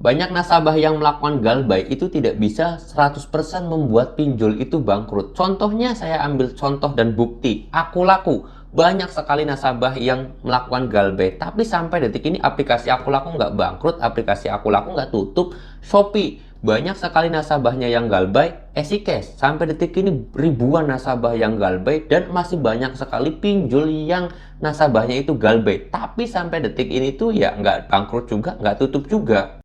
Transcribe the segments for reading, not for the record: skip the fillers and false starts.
Banyak nasabah yang melakukan galbay itu tidak bisa 100% membuat pinjol itu bangkrut. Contohnya saya ambil contoh dan bukti. Aku Laku. Banyak sekali nasabah yang melakukan galbay. Tapi sampai detik ini aplikasi Aku Laku nggak bangkrut, aplikasi Aku Laku nggak tutup. Shopee. Banyak sekali nasabahnya yang galbay. EasyCash. Sampai detik ini ribuan nasabah yang galbay dan masih banyak sekali pinjol yang nasabahnya itu galbay. Tapi sampai detik ini tuh ya nggak bangkrut juga, nggak tutup juga.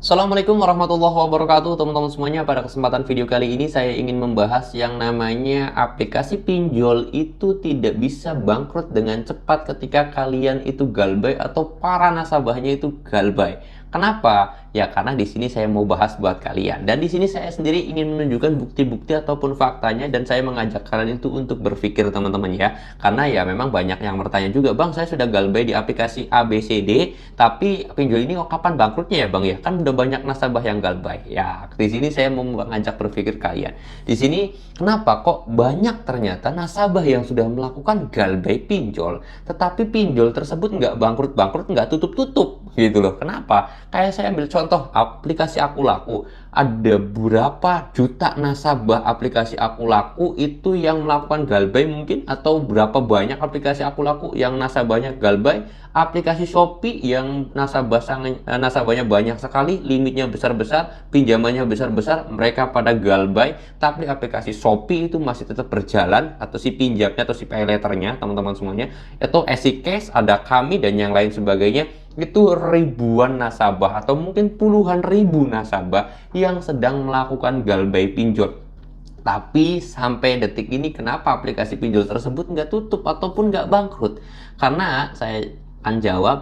Assalamualaikum warahmatullahi wabarakatuh teman-teman semuanya. Pada kesempatan video kali ini saya ingin membahas yang namanya aplikasi pinjol itu tidak bisa bangkrut dengan cepat ketika kalian itu galbay atau para nasabahnya itu galbay. Kenapa? Ya karena di sini saya mau bahas buat kalian. Dan di sini saya sendiri ingin menunjukkan bukti-bukti ataupun faktanya dan saya mengajak kalian itu untuk berpikir teman-teman ya. Karena ya memang banyak yang bertanya juga, "Bang, saya sudah galbay di aplikasi ABCD, tapi pinjol ini kapan bangkrutnya ya, Bang ya? Kan udah banyak nasabah yang galbay." Ya, di sini saya mau mengajak berpikir kalian. Di sini kenapa kok banyak ternyata nasabah yang sudah melakukan galbay pinjol, tetapi pinjol tersebut nggak bangkrut-bangkrut, nggak tutup-tutup gitu loh. Kenapa? Kayak saya ambil contoh aplikasi Aku Laku. Ada berapa juta nasabah aplikasi Aku Laku itu yang melakukan galbay mungkin, atau berapa banyak aplikasi Aku Laku yang nasabahnya galbay. Aplikasi Shopee yang nasabahnya banyak sekali, limitnya besar-besar, pinjamannya besar-besar, mereka pada galbay, tapi aplikasi Shopee itu masih tetap berjalan, atau si pinjamnya atau si payletternya teman-teman semuanya, itu EasyCash, ada Kami dan yang lain sebagainya. Itu ribuan nasabah atau mungkin puluhan ribu nasabah yang sedang melakukan galbay pinjol. Tapi sampai detik ini kenapa aplikasi pinjol tersebut nggak tutup ataupun nggak bangkrut? Karena saya akan jawab,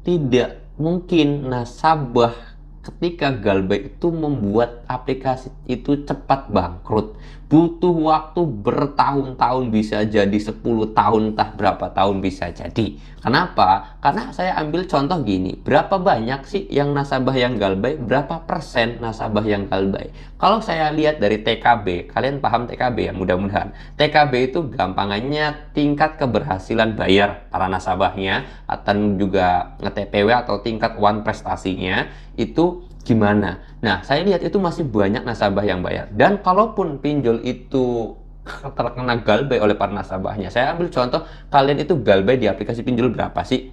tidak mungkin nasabah ketika galbay itu membuat aplikasi itu cepat bangkrut. Butuh waktu bertahun-tahun, bisa jadi 10 tahun, entah berapa tahun bisa jadi. Kenapa? Karena saya ambil contoh gini, berapa banyak sih yang nasabah yang galbay, berapa persen nasabah yang galbay? Kalau saya lihat dari TKB, kalian paham TKB ya mudah-mudahan. TKB itu gampangannya tingkat keberhasilan bayar para nasabahnya, atau juga TPW atau tingkat one prestasinya itu gimana. Nah, saya lihat itu masih banyak nasabah yang bayar. Dan kalaupun pinjol itu terkena galbay oleh para nasabahnya, saya ambil contoh, kalian itu galbay di aplikasi pinjol berapa sih?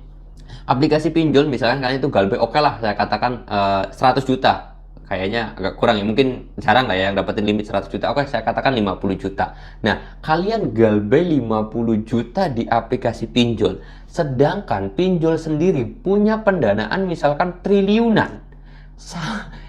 Aplikasi pinjol misalkan kalian itu galbay, oke lah saya katakan 100 juta. Kayaknya agak kurang ya, mungkin jarang lah ya yang dapetin limit 100 juta. Oke, saya katakan 50 juta. Nah, kalian galbay 50 juta di aplikasi pinjol. Sedangkan pinjol sendiri punya pendanaan misalkan triliunan.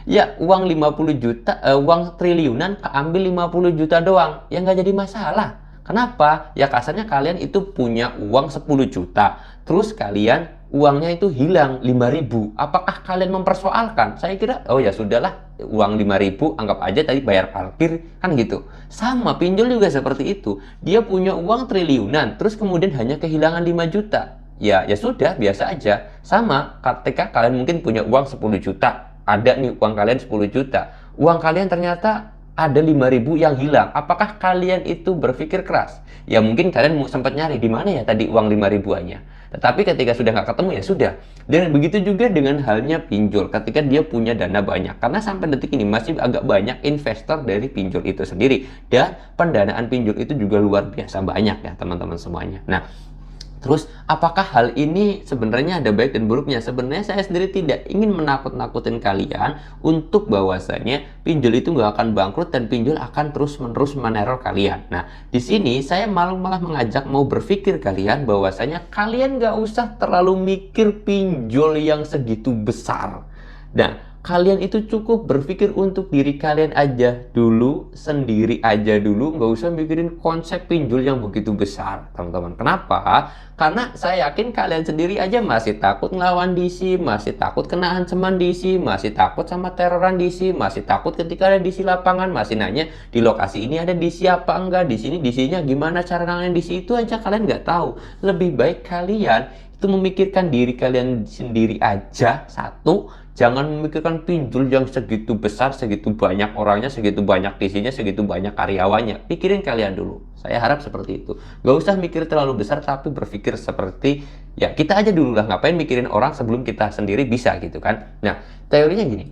Ya, uang 50 juta, uang triliunan keambil 50 juta doang, ya nggak jadi masalah. Kenapa? Ya kasarnya kalian itu punya uang 10 juta, terus kalian uangnya itu hilang 5.000. Apakah kalian mempersoalkan? Saya kira, oh ya sudahlah, uang 5.000 anggap aja tadi bayar parkir, kan gitu. Sama, pinjol juga seperti itu. Dia punya uang triliunan, terus kemudian hanya kehilangan 5 juta. Ya sudah, biasa aja. Sama ketika kalian mungkin punya uang 10 juta. Ada nih uang kalian 10 juta. Uang kalian ternyata ada 5.000 yang hilang. Apakah kalian itu berpikir keras? Ya mungkin kalian sempat nyari di mana ya tadi uang 5.000-annya. Tetapi ketika sudah nggak ketemu ya sudah. Dan begitu juga dengan halnya pinjol ketika dia punya dana banyak. Karena sampai detik ini masih agak banyak investor dari pinjol itu sendiri. Dan pendanaan pinjol itu juga luar biasa banyak ya teman-teman semuanya. Nah, terus, apakah hal ini sebenarnya ada baik dan buruknya? Sebenarnya saya sendiri tidak ingin menakut-nakutin kalian untuk bahwasanya pinjol itu nggak akan bangkrut dan pinjol akan terus-menerus meneror kalian. Nah, di sini saya malah mengajak mau berpikir kalian bahwasanya kalian nggak usah terlalu mikir pinjol yang segitu besar. Nah, kalian itu cukup berpikir untuk diri kalian aja dulu, sendiri aja dulu, nggak usah mikirin konsep pinjol yang begitu besar, teman-teman. Kenapa? Karena saya yakin kalian sendiri aja masih takut ngelawan DC, masih takut kena ancaman DC, masih takut sama teroran DC, masih takut ketika ada DC lapangan, masih nanya di lokasi ini ada DC apa enggak, di sini DC-nya gimana cara nanganin DC, itu aja kalian nggak tahu. Lebih baik kalian itu memikirkan diri kalian sendiri aja, satu. Jangan memikirkan pinjol yang segitu besar, segitu banyak orangnya, segitu banyak isinya, segitu banyak karyawannya. Pikirin kalian dulu. Saya harap seperti itu. Gak usah mikir terlalu besar, tapi berpikir seperti Ya kita aja dulu lah, ngapain mikirin orang sebelum kita sendiri bisa gitu kan. Nah, teorinya gini.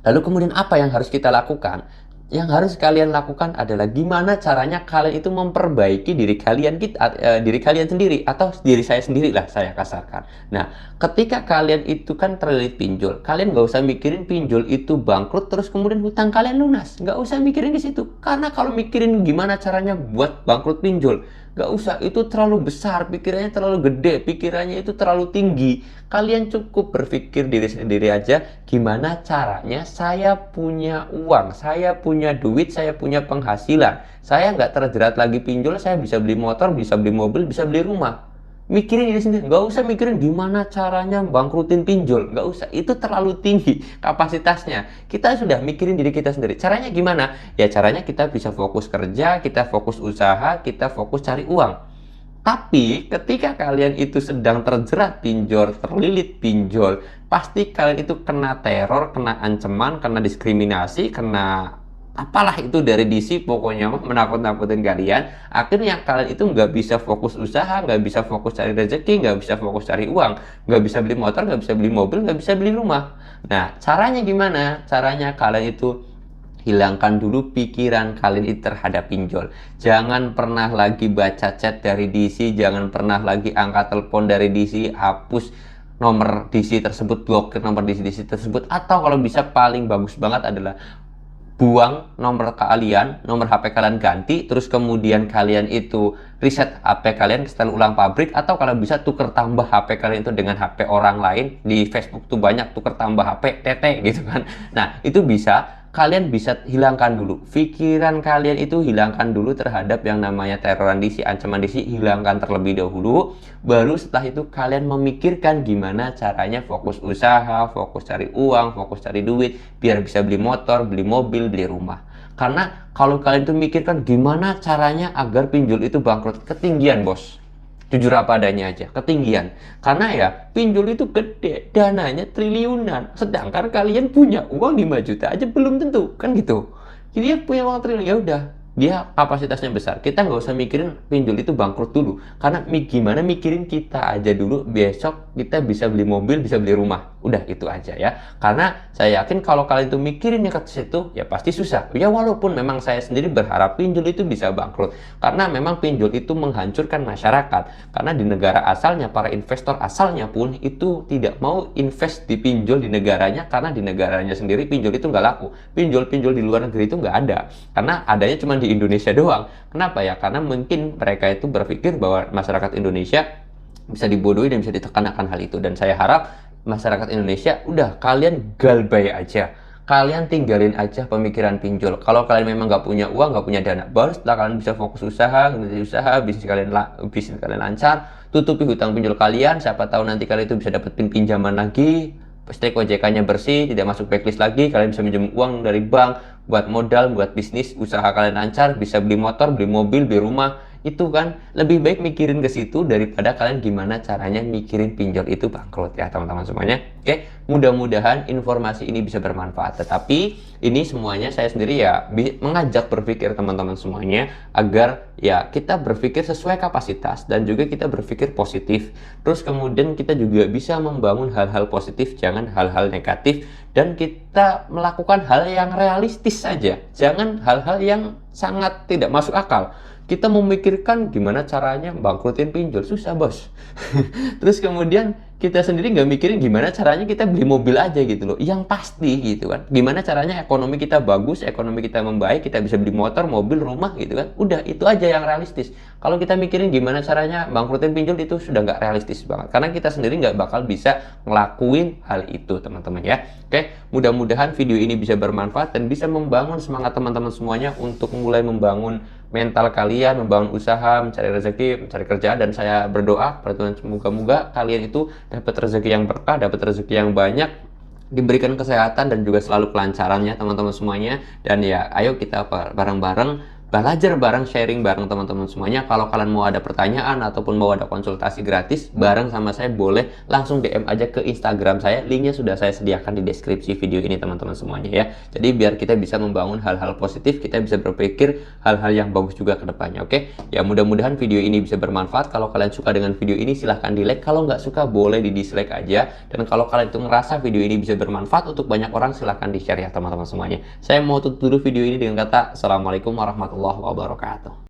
Lalu kemudian apa yang harus kita lakukan? Yang harus kalian lakukan adalah gimana caranya kalian itu memperbaiki diri kalian diri kalian sendiri, atau diri saya sendiri lah saya kasarkan. Nah, ketika kalian itu kan terlilit pinjol, kalian nggak usah mikirin pinjol itu bangkrut terus kemudian hutang kalian lunas. Nggak usah mikirin di situ. Karena kalau mikirin gimana caranya buat bangkrut pinjol, nggak usah, itu terlalu besar, pikirannya terlalu gede, pikirannya itu terlalu tinggi. Kalian cukup berpikir diri sendiri aja, gimana caranya saya punya uang, saya punya duit, saya punya penghasilan. Saya nggak terjerat lagi pinjol, saya bisa beli motor, bisa beli mobil, bisa beli rumah. Mikirin diri sendiri, nggak usah mikirin gimana caranya bangkrutin pinjol, nggak usah, itu terlalu tinggi kapasitasnya. Kita sudah mikirin diri kita sendiri. Caranya gimana? Ya caranya kita bisa fokus kerja, kita fokus usaha, kita fokus cari uang. Tapi ketika kalian itu sedang terjerat pinjol, terlilit pinjol, pasti kalian itu kena teror, kena ancaman, kena diskriminasi, kena apalah itu dari DC, pokoknya menakut-nakutin kalian. Akhirnya kalian itu nggak bisa fokus usaha, nggak bisa fokus cari rezeki, nggak bisa fokus cari uang, nggak bisa beli motor, nggak bisa beli mobil, nggak bisa beli rumah. Nah, caranya gimana? Caranya kalian itu hilangkan dulu pikiran kalian itu terhadap pinjol. Jangan pernah lagi baca chat dari DC, jangan pernah lagi angkat telepon dari DC, hapus nomor DC tersebut, blokir nomor DC tersebut, atau kalau bisa paling bagus banget adalah buang nomor kalian, nomor HP kalian ganti, terus kemudian kalian itu reset HP kalian, setel ulang pabrik, atau kalau bisa tuker tambah HP kalian itu dengan HP orang lain. Di Facebook tuh banyak tuker tambah HP, TT gitu kan. Nah, itu bisa. Kalian bisa hilangkan dulu pikiran kalian itu, hilangkan dulu terhadap yang namanya teroran DC, ancaman DC, hilangkan terlebih dahulu. Baru setelah itu kalian memikirkan gimana caranya fokus usaha, fokus cari uang, fokus cari duit, biar bisa beli motor, beli mobil, beli rumah. Karena kalau kalian itu mikirkan gimana caranya agar pinjol itu bangkrut, ketinggian bos. Jujur apa adanya aja, ketinggian. Karena ya pinjol itu gede, dananya triliunan. Sedangkan kalian punya uang 5 juta aja belum tentu, kan gitu. Jadi dia punya uang triliun, ya udah, dia kapasitasnya besar. Kita nggak usah mikirin pinjol itu bangkrut dulu. Karena gimana mikirin kita aja dulu, besok kita bisa beli mobil, bisa beli rumah. Udah itu aja ya. Karena saya yakin kalau kalian itu mikirinnya ke situ, ya pasti susah. Ya walaupun memang saya sendiri berharap pinjol itu bisa bangkrut. Karena memang pinjol itu menghancurkan masyarakat. Karena di negara asalnya, para investor asalnya pun itu tidak mau invest di pinjol di negaranya. Karena di negaranya sendiri pinjol itu nggak laku. Pinjol-pinjol di luar negeri itu nggak ada. Karena adanya cuma di Indonesia doang. Kenapa ya? Karena mungkin mereka itu berpikir bahwa masyarakat Indonesia bisa dibodohi dan bisa ditekan akan hal itu. Dan saya harap masyarakat Indonesia, udah kalian galbay aja, kalian tinggalin aja pemikiran pinjol. Kalau kalian memang nggak punya uang, nggak punya dana, baru setelah kalian bisa fokus bisnis kalian lancar, tutupi hutang pinjol kalian. Siapa tahu nanti kalian itu bisa dapetin pinjaman lagi, stake OJK-nya bersih, tidak masuk blacklist lagi, kalian bisa minjem uang dari bank buat modal, buat bisnis, usaha kalian lancar, bisa beli motor, beli mobil, beli rumah. Itu kan lebih baik mikirin ke situ daripada kalian gimana caranya mikirin pinjol itu bangkrut ya teman-teman semuanya. Oke, mudah-mudahan informasi ini bisa bermanfaat. Tetapi ini semuanya saya sendiri ya mengajak berpikir teman-teman semuanya agar ya kita berpikir sesuai kapasitas dan juga kita berpikir positif. Terus kemudian kita juga bisa membangun hal-hal positif, jangan hal-hal negatif, dan kita melakukan hal yang realistis saja. Jangan hal-hal yang sangat tidak masuk akal. Kita memikirkan gimana caranya bangkrutin pinjol, susah bos. Terus kemudian kita sendiri nggak mikirin gimana caranya kita beli mobil aja gitu loh, yang pasti gitu kan. Gimana caranya ekonomi kita bagus, ekonomi kita membaik, kita bisa beli motor, mobil, rumah gitu kan. Udah itu aja yang realistis. Kalau kita mikirin gimana caranya bangkrutin pinjol, itu sudah nggak realistis banget. Karena kita sendiri nggak bakal bisa ngelakuin hal itu teman-teman ya. Oke, mudah-mudahan video ini bisa bermanfaat dan bisa membangun semangat teman-teman semuanya untuk mulai membangun mental kalian, membangun usaha, mencari rezeki, mencari kerjaan. Dan saya berdoa pada Tuhan, semoga-moga kalian itu dapat rezeki yang berkah, dapat rezeki yang banyak, diberikan kesehatan dan juga selalu kelancarannya teman-teman semuanya. Dan ya ayo kita bareng-bareng belajar bareng, sharing bareng teman-teman semuanya. Kalau kalian mau ada pertanyaan ataupun mau ada konsultasi gratis bareng sama saya, boleh langsung DM aja ke Instagram saya. Linknya sudah saya sediakan di deskripsi video ini teman-teman semuanya ya. Jadi biar kita bisa membangun hal-hal positif, kita bisa berpikir hal-hal yang bagus juga ke depannya, oke? Ya mudah-mudahan video ini bisa bermanfaat. Kalau kalian suka dengan video ini silahkan di like. Kalau nggak suka boleh di dislike aja. Dan kalau kalian itu ngerasa video ini bisa bermanfaat untuk banyak orang, silahkan di share ya teman-teman semuanya. Saya mau tutup dulu video ini dengan kata Assalamualaikum warahmatullahi wabarakatuh.